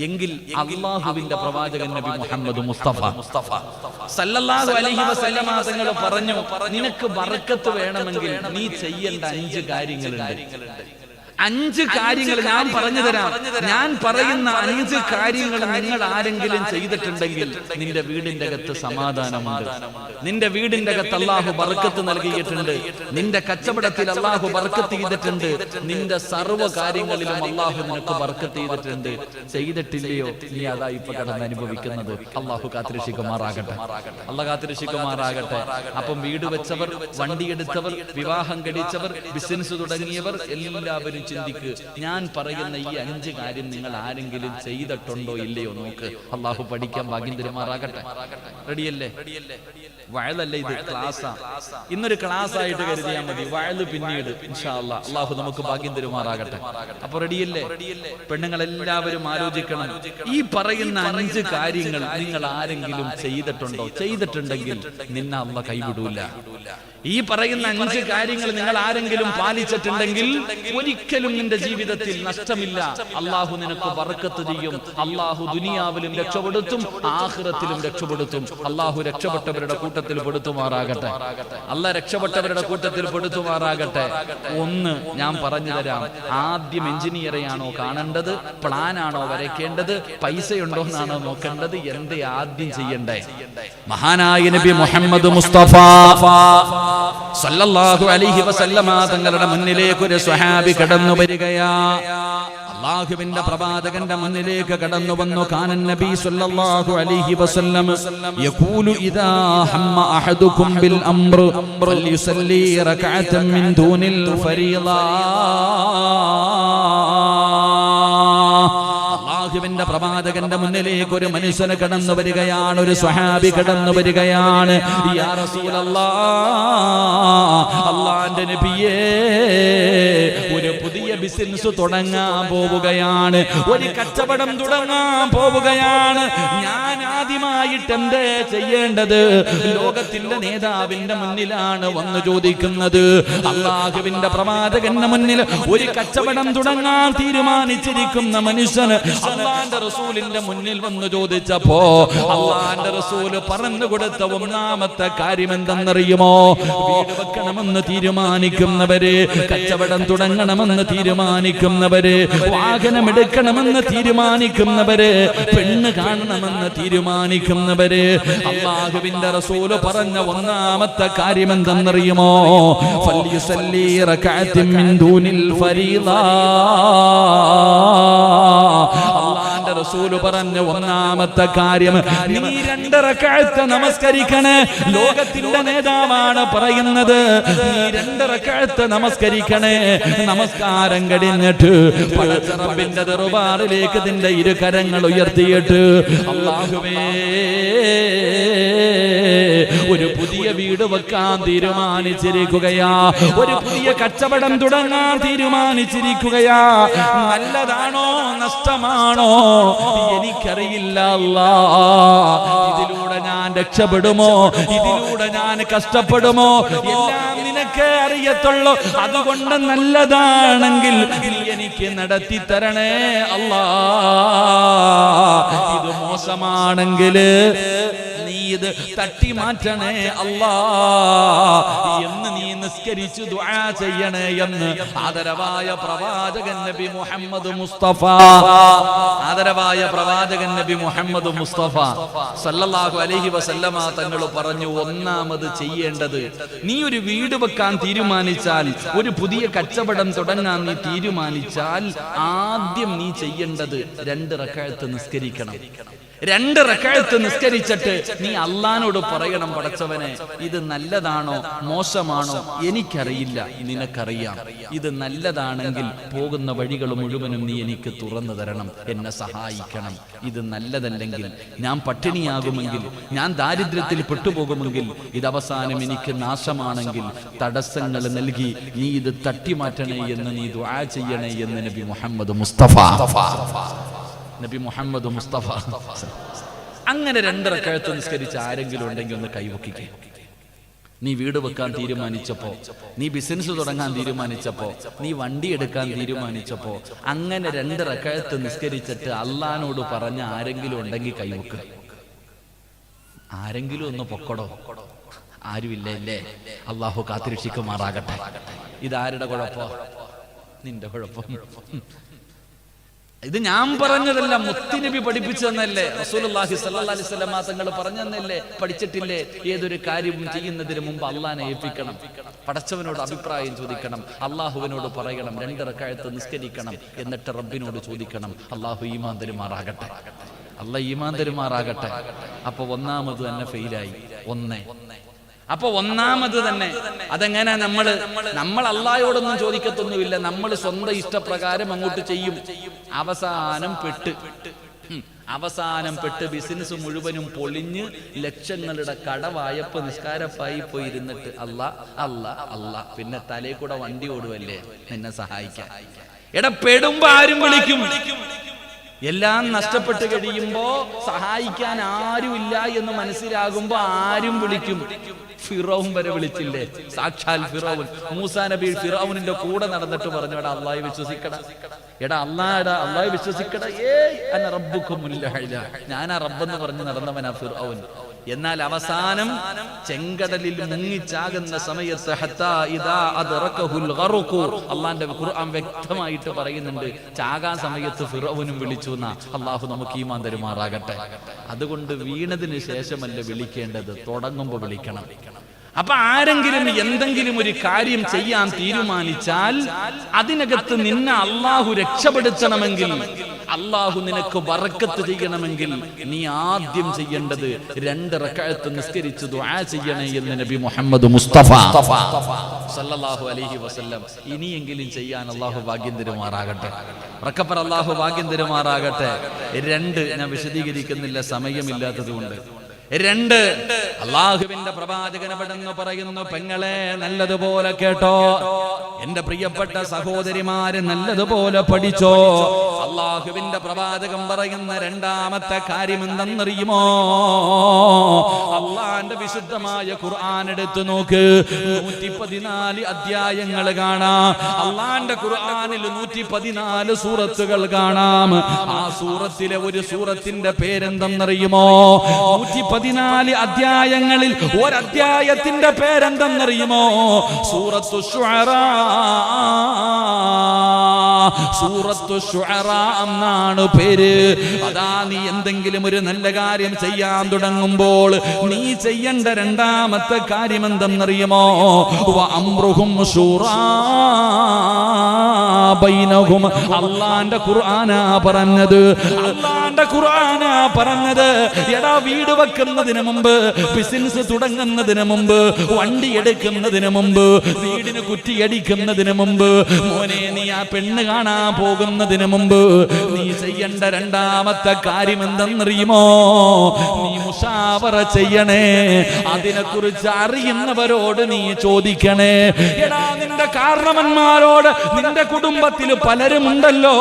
എങ്കിൽ അല്ലാഹുവിന്റെ പ്രവാചകൻ നബി മുഹമ്മദ് മുസ്തഫ സല്ലല്ലാഹു അലൈഹി വസല്ലമ തങ്ങൾ പറഞ്ഞു, നിനക്ക് ബറക്കത്ത് വേണമെങ്കിൽ നീ ചെയ്യേണ്ട 5 കാര്യങ്ങളുണ്ട്. 5 കാര്യങ്ങൾ ഞാൻ പറഞ്ഞു തരാം. ഞാൻ പറയുന്ന 5 കാര്യങ്ങൾ നിങ്ങൾ ആരെങ്കിലും ചെയ്തിട്ടുണ്ടെങ്കിൽ നിന്റെ വീടിന്റെ അകത്ത് സമാധാനമുണ്ട്. നിന്റെ വീടിന്റെ അകത്ത് അല്ലാഹു ബർക്കത്ത് നൽകിയിട്ടുണ്ട്. നിന്റെ കച്ചവടത്തിൽ അല്ലാഹു ബർക്കത്ത് ചെയ്തിട്ടുണ്ട്. നിന്റെ സർവ്വ കാര്യങ്ങളിലും അല്ലാഹു നിനക്ക് ബർക്കത്ത് ചെയ്തിട്ടുണ്ട്. ചെയ്തിട്ടില്ലയോ നീ അതാ ഇപ്പൊ കടന്ന് അനുഭവിക്കുന്നത്. അല്ലാഹു കാത്തിരക്ഷിക്കുമാറാകട്ടെ. അല്ലാഹു കാത്തിരക്ഷിക്കുമാറാകട്ടെ. അപ്പം വീട് വെച്ചവർ, വണ്ടിയെടുത്തവർ, വിവാഹം കഴിച്ചവർ, ബിസിനസ് തുടങ്ങിയവർ എല്ലാവരും ചിന്തിക്ക്, ഞാൻ പറയുന്ന ഈ 5 കാര്യം നിങ്ങൾ ആരെങ്കിലും ചെയ്തിട്ടുണ്ടോ ഇല്ലയോ നോക്ക്. അള്ളാഹു പഠിക്കാൻ ഭാഗ്യം തരുമാറാകട്ടെ. റെഡിയല്ലേ? വയലല്ല, ഇത് ക്ലാസ്സാ. ഇന്നൊരു ക്ലാസ് ആയിട്ട് കരുതിയാൽ മതി. വയല് പിന്നീട് ഇൻഷാ അല്ലാഹ്. അള്ളാഹു നമുക്ക് ഭാഗ്യം തരുമാറാകട്ടെ. അപ്പൊ റെഡിയല്ലേ? പെണ്ണുങ്ങൾ എല്ലാവരും ആലോചിക്കണം, ഈ പറയുന്ന 5 കാര്യങ്ങൾ നിങ്ങൾ ആരെങ്കിലും ചെയ്തിട്ടുണ്ടോ? ചെയ്തിട്ടുണ്ടെങ്കിൽ നിന്നെ അള്ളാഹ് കൈവിടൂല. ഈ പറയുന്ന 5 കാര്യങ്ങൾ നിങ്ങൾ ആരെങ്കിലും പാലിച്ചിട്ടുണ്ടെങ്കിൽ ഒരിക്കലും നിന്റെ ജീവിതത്തിൽ നഷ്ടമില്ല. അള്ളാഹു നിനക്ക് ബർക്കത്ത് ചെയ്യും. അള്ളാഹു ദുനിയാവിലും രക്ഷപ്പെടുത്തും, ആഖിറത്തിലും രക്ഷപ്പെടുത്തും. അള്ളാഹു രക്ഷപ്പെട്ടവരുടെ കൂട്ടത്തിൽ പെടുത്തുമാറാകട്ടെ. അള്ളാഹ് രക്ഷപ്പെട്ടവരുടെ കൂട്ടത്തിൽ പെടുത്തുമാറാകട്ടെ. 1 ഞാൻ പറഞ്ഞു തരാം. ആദ്യം എഞ്ചിനീയറെയാണോ കാണേണ്ടത്? പ്ലാനാണോ വരയ്ക്കേണ്ടത്? പൈസയുണ്ടോ എന്നാണോ നോക്കേണ്ടത്? എന്തേ ആദ്യം ചെയ്യണ്ടേ? മഹാനായ നബി മുഹമ്മദ് മുസ്തഫ സല്ലല്ലാഹു അലൈഹി വസല്ലമ തങ്ങളുടെ മുന്നിലേക്ക് ഒരു സ്വഹാബി കടന്നു വരികയാ. അല്ലാഹുവിന്റെ പ്രവാചകന്റെ മുന്നിലേക്ക് കടന്നു വന്നു. കാനൻ നബി സല്ലല്ലാഹു അലൈഹി വസല്ലം യഖൂലു ഇദാ ഹമ്മ അഹദുകും ബിൽ അംർ ഫൽയുസല്ലി റകഅതൻ മിൻ ദൂനിൽ ഫരീള. അല്ലാഹുവിന്റെ പ്രവാചകന്റെ മുന്നിലേക്ക് ഒരു മനുഷ്യന് കടന്നു വരികയാണ്, ഒരു സ്വഹാബി കടന്നു വരികയാണ്. യാ റസൂലല്ലാഹ്, അല്ലാഹുവിന്റെ നബിയേ, ഒരു പുതിയ ബിസിനസ് തുടങ്ങാൻ പോവുകയാണ്, ഒരു കച്ചവടം തുടങ്ങാൻ പോവുകയാണ്. ഞാൻ ആദ്യമായിട്ട് എന്തേ ചെയ്യേണ്ടത്? ലോകത്തിന്റെ നേതാവിന്റെ മുന്നിലാണ് വന്ന് ചോദിക്കുന്നത്. അല്ലാഹുവിന്റെ പ്രവാചകന്റെ മുന്നിൽ ഒരു കച്ചവടം തുടങ്ങാൻ തീരുമാനിച്ചിരിക്കുന്ന മനുഷ്യന് അല്ലാഹുവിന്റെ റസൂലിന്റെ മുന്നിൽ വന്ന് ചോദിച്ചപ്പോ അല്ലാഹുവിന്റെ റസൂല് പറഞ്ഞു കൊടുത്ത ഒന്നാമത്തെ കാര്യം എന്തെന്നറിയുമോ? വീട് വെക്കണമെന്ന് തീരുമാനിക്കുന്നവര്, കച്ചവടം തുടങ്ങണമെന്ന് തീരുമാനിക്കുന്നവര്, വാഹനം എടുക്കണമെന്ന് തീരുമാനിക്കുന്നവര്, പെണ്ണ് കാണണമെന്ന് തീരുമാനിക്കുന്നവര്, അല്ലാഹുവിന്റെ റസൂല് പറഞ്ഞ ഒന്നാമത്തെ കാര്യം എന്തെന്നറിയുമോ? ഫൽയുസല്ലി റകഅതൻ മിൻ ദൂനിൽ ഫരീള. അല്ലാഹുവിന്റെ റസൂല് പറഞ്ഞ ഒന്നാമത്തെ കാര്യം, നീ 2 റകഅത്ത് നമസ്കരിക്കണേ. ലോകത്തിന്റെ നേതാവാണ് പറയുന്നത്, നീ 2 റകഅത്ത് നമസ്കരിക്കണേ. നമസ്കാരം കഴിഞ്ഞിട്ട് പടച്ച റബ്ബിന്റെ ദർബാറിലേക്ക് നിന്റെ 2 കരങ്ങൾ ഉയർത്തിയിട്ട്, അല്ലാഹുവേ, ഒരു പുതിയ വീട് വെക്കാൻ തീരുമാനിച്ചിരിക്കുകയാ, ഒരു പുതിയ കച്ചവടം തുടങ്ങാൻ തീരുമാനിച്ചിരിക്കുകയാ. നല്ലതാണോ നഷ്ടമാണോ എനിക്കറിയില്ല അല്ലാഹ്. ഇതിലൂടെ ഞാൻ രക്ഷപ്പെടുമോ? ഇതിലൂടെ ഞാൻ കഷ്ടപ്പെടുമോ? എല്ലാം നിനക്ക് അറിയത്തുള്ളൂ. അതുകൊണ്ട് നല്ലതാണെങ്കിൽ നീ എനിക്ക് നടത്തി തരണേ അല്ലാഹ്. ഇത് മോശമാണെങ്കിൽ നീ ഇത് തട്ടി മാറ്റണേ അല്ലാഹ് എന്ന് നീ നിസ്കരിച്ചു ദുആ ചെയ്യണേ എന്ന് ആദരവായ പ്രവാചകൻ നബി മുഹമ്മദ് മുസ്തഫ, ആദരവായ പ്രവാചകൻ നബി മുഹമ്മദ് മുസ്തഫ സല്ലല്ലാഹു അലൈഹി വസല്ലമ തങ്ങൾ പറഞ്ഞു, ഒന്നാമത് ചെയ്യേണ്ടത്, നീ ഒരു വീട് വെക്കാൻ തീരുമാനിച്ചാൽ, ഒരു പുതിയ കച്ചവടം തുടങ്ങാൻ നീ തീരുമാനിച്ചാൽ, ആദ്യം നീ ചെയ്യേണ്ടത് 2 റകഅത്ത് നിസ്കരിക്കണം. 2 റകഅത്ത് നിസ്കരിച്ചിട്ട് നീ അല്ലാഹുവോട് പറയണം, പടച്ചവനെ, ഇത് നല്ലതാണോ മോശമാണോ എനിക്കറിയില്ല, നിനക്കറിയാം. ഇത് നല്ലതാണെങ്കിൽ പോകുന്ന വഴികൾ മുഴുവനും നീ എനിക്ക് തുറന്നു തരണം, എന്നെ സഹായിക്കണം. ഇത് നല്ലതല്ലെങ്കിൽ, ഞാൻ പട്ടിണിയാകുമെങ്കിൽ, ഞാൻ ദാരിദ്ര്യത്തിൽ പെട്ടുപോകുമെങ്കിൽ, ഇത് അവസാനം എനിക്ക് നാശമാണെങ്കിൽ തടസ്സങ്ങൾ നൽകി നീ ഇത് തട്ടിമാറ്റണേ എന്ന് നീ ദുആ ചെയ്യണേ എന്ന് നബി മുഹമ്മദ് മുസ്തഫ, നബി മുഹമ്മദ് മുസ്തഫ. അങ്ങനെ 2 റകഅത്ത് നിസ്കരിച്ച ആരെങ്കിലും ഉണ്ടെങ്കിൽ ഒന്ന് കൈവക്കിക്കേ. നീ വീട് വെക്കാൻ തീരുമാനിച്ചപ്പോ, നീ ബിസിനസ് തുടങ്ങാൻ തീരുമാനിച്ചപ്പോ, നീ വണ്ടി എടുക്കാൻ തീരുമാനിച്ചപ്പോ, അങ്ങനെ 2 റകഅത്ത് നിസ്കരിച്ചിട്ട് അല്ലാഹുവോട് പറഞ്ഞ ആരെങ്കിലും ഉണ്ടെങ്കിൽ കൈവക്ക്. ആരെങ്കിലും ഒന്ന് പൊക്കടോ. ആരുമില്ല അല്ലേ? അല്ലാഹു കാത്തിരക്ഷിക്കുമാറാകട്ടെ. ഇതാരുടെ കുഴപ്പം? നിന്റെ കുഴപ്പം. ഇത് ഞാൻ പറഞ്ഞതല്ല, മുത്തുനബി പഠിപ്പിച്ചു തന്നല്ലേ, റസൂലുള്ളാഹി സ്വല്ലല്ലാഹി അലൈഹി വസല്ലം തങ്ങൾ പറഞ്ഞു തന്നല്ലേ. പഠിച്ചിട്ടില്ലേ? ഏതൊരു കാര്യവും ചെയ്യുന്നതിന് മുമ്പ് അള്ളാഹിനെ ഏൽപ്പിക്കണം, പടച്ചവനോട് അഭിപ്രായം ചോദിക്കണം, അള്ളാഹുവിനോട് പറയണം, 2 റക്അത്ത് നിസ്കരിക്കണം, എന്നിട്ട് റബ്ബിനോട് ചോദിക്കണം. അള്ളാഹു ഈമാൻ തരുമാറാകട്ടെ, അള്ളാഹ് ഈമാൻ തരുമാറാകട്ടെ. അപ്പൊ ഒന്നാമത് തന്നെ ഫെയിലായി. അപ്പൊ ഒന്നാമത് തന്നെ അതെങ്ങനെ? നമ്മൾ അള്ളാഹയോടൊന്നും ചോദിക്കത്തൊന്നുമില്ല, നമ്മൾ സ്വന്തം ഇഷ്ടപ്രകാരം അങ്ങോട്ട് ചെയ്യും. അവസാനം പെട്ട് ബിസിനസ് മുഴുവനും പൊളിഞ്ഞ് ലക്ഷങ്ങളുടെ കടവായപ്പ് നിസ്കാരപ്പായി പോയിരുന്നിട്ട് അല്ലാ പിന്നെ തലേ കൂടെ വണ്ടി ഓടുവല്ലേ നിന്നെ സഹായിക്കാൻ. പെടുമ്പോ ആരും വിളിക്കും. എല്ലാം നഷ്ടപ്പെട്ട് കഴിയുമ്പോ സഹായിക്കാൻ ആരുമില്ല എന്ന് മനസ്സിലാകുമ്പോ ആരും വിളിക്കും. ഫിറൗൻ വരെ വിളിച്ചില്ലേ, സാക്ഷാൽ ഫിറൗൻ. മൂസാ നബി ഫിറൗനിന്റെ കൂടെ നടന്നിട്ട് പറഞ്ഞു, എടാ അള്ളാഹെ വിശ്വസിക്കടാ, അള്ളാഹെ വിശ്വസിക്കടാ, അന റബ്ബുക്കുമുൽ അഅ്ലാ, ഞാനാ റബ്ബെന്ന് പറഞ്ഞ് നടന്നവനാ ഫിറൗൻ. എന്നാൽ അവസാനം ചെങ്കടലിൽ മുങ്ങിച്ചാകുന്ന സമയത്ത് അള്ളാന്റെ ഖുർആൻ വ്യക്തമായിട്ട് പറയുന്നുണ്ട്, ചാകാൻ സമയത്ത് ഫിറൗനും വിളിച്ചു എന്നാ. അള്ളാഹു നമുക്ക് ഈമാൻ തരുമാറാകട്ടെ. അതുകൊണ്ട് വീണതിന് ശേഷമല്ല വിളിക്കേണ്ടത്, തുടങ്ങുമ്പോ വിളിക്കണം. അപ്പൊ ആരെങ്കിലും എന്തെങ്കിലും ഒരു കാര്യം ചെയ്യാൻ തീരുമാനിച്ചാൽ അതിനകത്ത് നിന്നെ അള്ളാഹു രക്ഷപ്പെടുത്തണമെങ്കിൽ, അള്ളാഹു നിനക്ക് ബറക്കത്ത് ചെയ്യണമെങ്കിൽ നീ ആദ്യം ചെയ്യേണ്ടത് 2 റക്അത്ത് നിസ്കരിച്ച് ദുആ ചെയ്യണേ എന്ന് നബി മുഹമ്മദ് മുസ്തഫ സല്ലല്ലാഹു അലൈഹി വസല്ലം. ഇനിയെങ്കിലും ചെയ്യാൻ അള്ളാഹു ഭാഗ്യം തരുമാറാകട്ടെ. റക്കപ്പർ അള്ളാഹു ഭാഗ്യം തരുമാറാകട്ടെ. 2 ഞാൻ വിശദീകരിക്കുന്നില്ല, സമയമില്ലാത്തത് കൊണ്ട്. 2 അള്ളാഹുവിന്റെ പ്രവാചകൻ പെട്ടെന്ന് പറയുന്നു, പെങ്ങളെ നല്ലതുപോലെ കേട്ടോ, എന്റെ പ്രിയപ്പെട്ട സഹോദരിമാര് നല്ലതുപോലെ പഠിച്ചോ. അള്ളാഹുവിന്റെ പ്രവാചകൻ പറയുന്ന 2ാമത്തെ കാര്യം എന്തെന്നറിയുമോ? അള്ളാന്റെ വിശുദ്ധമായ ഖുർആൻ എടുത്തു നോക്ക്, 114 അധ്യായങ്ങൾ കാണാം. അള്ളാന്റെ ഖുർആനിൽ 114 സൂറത്തുകൾ കാണാം. ആ സൂറത്തിലെ ഒരു സൂറത്തിന്റെ പേരെന്തെന്നറിയുമോ? 114 അധ്യായങ്ങളിൽ ഒരധ്യായത്തിന്റെ പേരെന്തെന്നറിയുമോ? സൂറത്തു ശുഅറാ. സൂറത്തു ശുഅറാ എന്നാണ് പേര്. അതാ നീ എന്തെങ്കിലും ഒരു നല്ല കാര്യം ചെയ്യാൻ തുടങ്ങുമ്പോൾ നീ ചെയ്യേണ്ട 2ാമത്തെ കാര്യം എന്തെന്നറിയുമോ? വഅംറുഹും ശൂറാ ബൈനഹും. അല്ലാഹുവിന്റെ ഖുർആനാ പറഞ്ഞത്, അല്ലാഹുവിന്റെ ഖുർആനാ പറഞ്ഞത്. എടാ വീട് വെക്കുന്നതിന് മുമ്പ്, ബിസിനസ് തുടങ്ങുന്നതിന് മുമ്പ്, വണ്ടി എടുക്കുന്നതിന് മുമ്പ്, വീടിന് കുറ്റിയടിക്കുന്നതിന് മുമ്പ്, മോനെ നീ ആ പെണ്ണ് കാണാൻ പോകുന്നതിന് മുമ്പ് നീ ചെയ്യേണ്ട 2ാമത്തെ കാര്യം എന്തെന്നറിയുമോ? നീ മുശാവറ ചെയ്യണേ. അതിനെക്കുറിച്ച് അറിയുന്നവരോട് നീ ചോദിക്കണേ. എടാ നിന്റെ കാരണവന്മാരോട്, നിന്റെ കുടുംബത്തിൽ പലരും ഉണ്ടല്ലോ,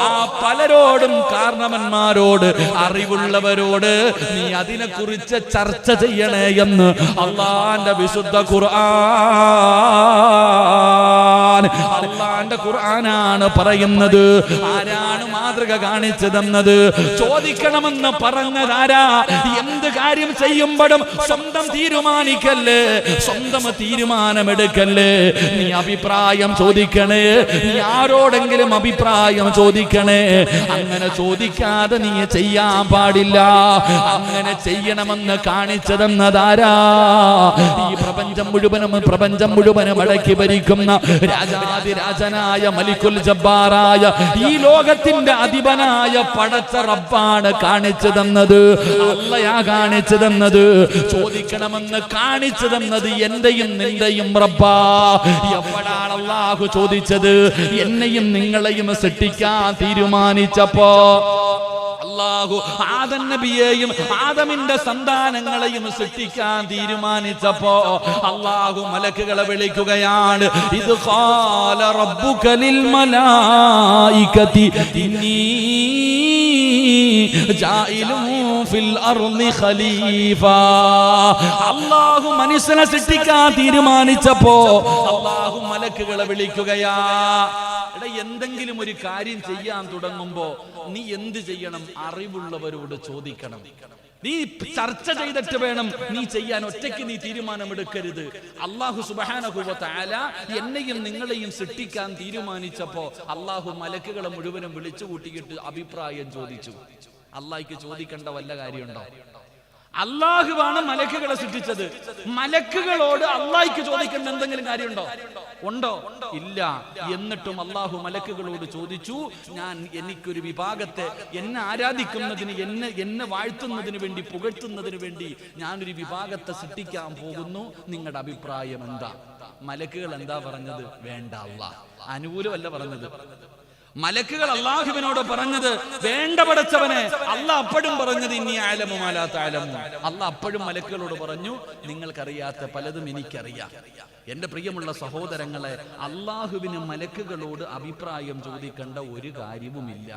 ആ പലരോടും കാരണവന്മാരോട്, അറിവുള്ളവരോട് നീ അതിനെക്കുറിച്ച് ചർച്ച ചെയ്യണേ എന്ന് അള്ളാന്റെ വിശുദ്ധ ഖുർആൻ. അള്ളാന്റെ ഖുർആനാണ് പറയുന്നത്. ആരാണ് മാതൃക കാണിച്ചു തന്നത്? ചോദിക്കണമെന്ന് പറഞ്ഞതാരാ? എന്ത് കാര്യം ചെയ്യുമ്പോഴും സ്വന്തം തീരുമാനിക്കല്ലേ, സ്വന്തം തീരുമാനമെടുക്കല്ലേ. നീ അഭിപ്രായം ചോദിക്കണേ, നീ ആരോടെങ്കിലും അഭിപ്രായം ചോദിക്കണേ. അങ്ങനെ ചോദിക്കാതെ നീ ചെയ്യാൻ പാടില്ല. അങ്ങനെ ചെയ്യണമെന്ന് കാണിച്ചു തന്നതാരാ? ഈ പ്രപഞ്ചം മുഴുവനും അടക്കി ഭരിക്കുന്ന രാജാതിരാജനായ മലിക്കുൽ ജബ്ബാറായ ഈ ലോകത്തിന്റെ അധിപനായ പടച്ച റബ്ബാണ് കാണിച്ചു തന്നത്. അള്ളയാ കാണിച്ചു തന്നത്. ചോദിക്കണമെന്ന് കാണിച്ചു തന്നത് എന്റെയും നിന്റെയും റബ്ബാ. എപ്പോഴാണ് അല്ലാഹു ചോദിച്ചത്? എന്നെയും നിങ്ങളെയും സൃഷ്ടിക്കാൻ തീരുമാനിച്ചപ്പോ അല്ലാഹു ആദം നബിയെയും ആദമിന്റെ സന്താനങ്ങളെയും സൃഷ്ടിക്കാൻ തീരുമാനിച്ചപ്പോ അല്ലാഹു മലക്കുകളെ വിളിക്കുകയാണ്. ഇത് ഖാല റബ്ബുക ലിൽ മലായികതി ഇന്നി ജാഇലുൻ ഫിൽ അർളി ഖലീഫ. അല്ലാഹു മനുഷ്യനെ സൃഷ്ടിക്കാൻ തീരുമാനിച്ചപ്പോ അല്ലാഹു മലക്കുകളെ വിളിക്കുകയാ. എന്തെങ്കിലും ഒരു കാര്യം ചെയ്യാൻ തുടങ്ങുമ്പോ നീ എന്ത് ചെയ്യണം? അറിവുള്ളവരോട് ചോദിക്കണം. നീ ചർച്ച ചെയ്തിട്ട് വേണം നീ ചെയ്യാൻ. ഒറ്റയ്ക്ക് നീ തീരുമാനമെടുക്കരുത്. അല്ലാഹു സുബ്ഹാനഹു വ തആല എന്നെയും നിങ്ങളെയും സൃഷ്ടിക്കാൻ തീരുമാനിച്ചപ്പോ അല്ലാഹു മലക്കുകളെ മുഴുവനും വിളിച്ചു കൂട്ടിയിട്ട് അഭിപ്രായം ചോദിച്ചു. അല്ലാഹ്ക്ക് ചോദിക്കേണ്ട വല്ല കാര്യമുണ്ടോ? അല്ലാഹുവാണ് മലക്കുകളെ സൃഷ്ടിച്ചത്. മലക്കുകളോട് അല്ലാഹ്ക്ക് ചോദിക്കേണ്ട എന്തെങ്കിലും കാര്യമുണ്ടോ? ഉണ്ടോ? ഇല്ല. എന്നിട്ടും അല്ലാഹു മലക്കുകളോട് ചോദിച്ചു, എനിക്കൊരു വിഭാഗത്തെ എന്നെ ആരാധിക്കുന്നതിന്, എന്നെ വാഴ്ത്തുന്നതിന് വേണ്ടി, പുകഴ്ത്തുന്നതിന് വേണ്ടി ഞാനൊരു വിഭാഗത്തെ സൃഷ്ടിക്കാൻ പോകുന്നു. നിങ്ങളുടെ അഭിപ്രായം എന്താ? മലക്കുകൾ എന്താ പറഞ്ഞത്? വേണ്ട അല്ലാഹ്. അനുകൂലമല്ല പറഞ്ഞത്. മലക്കുകൾ അല്ലാഹുവിനോട് പറഞ്ഞത് വേണ്ട പടച്ചവനെ. അല്ലാഹ് അപ്പോഴും പറഞ്ഞത് ഇന്നി അഅലമു മാ ലാ തഅലമൂൻ. അല്ലാഹ് അപ്പോഴും മലക്കുകളോട് പറഞ്ഞു, നിങ്ങൾക്കറിയാത്ത പലതും എനിക്കറിയാം. എന്റെ പ്രിയമുള്ള സഹോദരങ്ങളെ, അല്ലാഹുവിന് മലക്കുകളോട് അഭിപ്രായം ചോദിക്കേണ്ട ഒരു കാര്യവുമില്ല.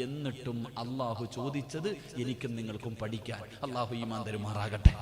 എന്നിട്ടും അല്ലാഹു ചോദിച്ചത് എനിക്കും നിങ്ങൾക്കും പഠിക്കാൻ. അല്ലാഹു ഈമാൻ തരുമാറാകട്ടെ.